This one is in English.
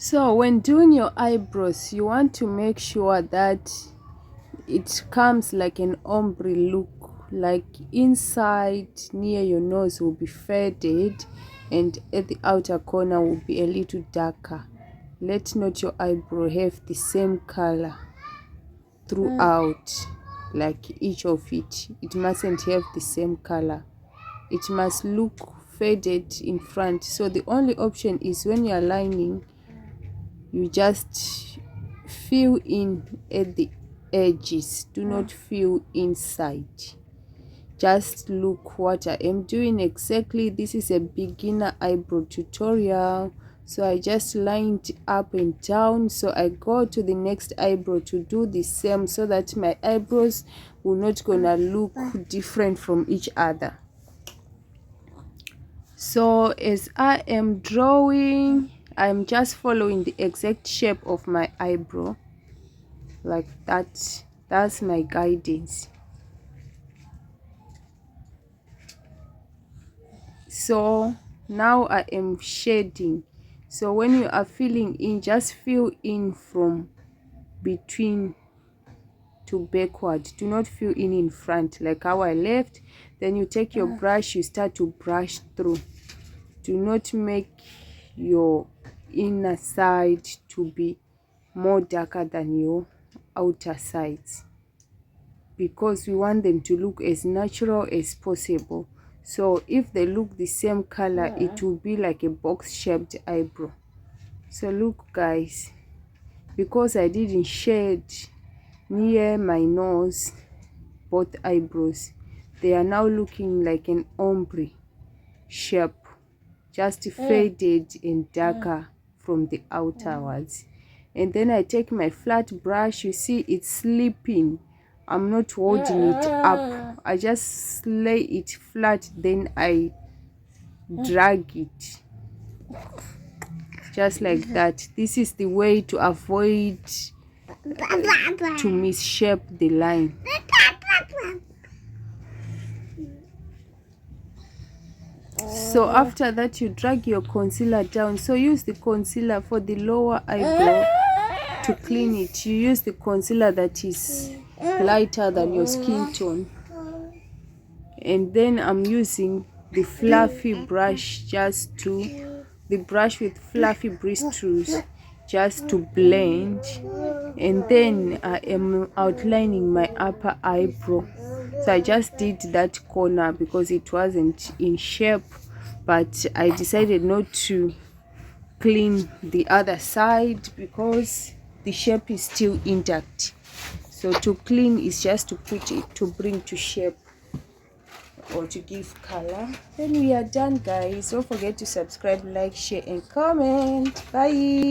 So when doing your eyebrows, you want to make sure that it comes like an ombre look, like inside near your nose will be faded and at the outer corner will be a little darker. Let not your eyebrow have the same color throughout, like each of it mustn't have the same color. It must look faded in front. So the only option is when you are lining, you just fill in at the edges, do not fill inside. Just look what I am doing exactly. This is a beginner eyebrow tutorial, so I just lined up and down. So I go to the next eyebrow to do the same, so that my eyebrows will not gonna look different from each other. So as I am drawing, I'm just following the exact shape of my eyebrow, like that. That's my guidance. So now I am shading. So when you are filling in, just fill in from between to backward. Do not fill in front like how I left. Then you take your brush, you start to brush through. Do not make your inner side to be more darker than your outer sides, because we want them to look as natural as possible. So if they look the same color, it will be like a box shaped eyebrow. So look guys, because I didn't shade near my nose, both eyebrows, they are now looking like an ombre shape, just faded and darker from the outerwards. And then I take my flat brush, you see it's slipping, I'm not holding it up, I just lay it flat, then I drag it just like that. This is the way to avoid to misshape the line. So after that, you drag your concealer down. So use the concealer for the lower eyebrow to clean it. You use the concealer that is lighter than your skin tone. And then I'm using the fluffy brush, the brush with fluffy bristles, just to blend. And then I am outlining my upper eyebrow. So I just did that corner because it wasn't in shape, but I decided not to clean the other side because the shape is still intact. So to clean is just to put it, to bring to shape or to give color. Then we are done guys. Don't forget to subscribe, like, share and comment. Bye.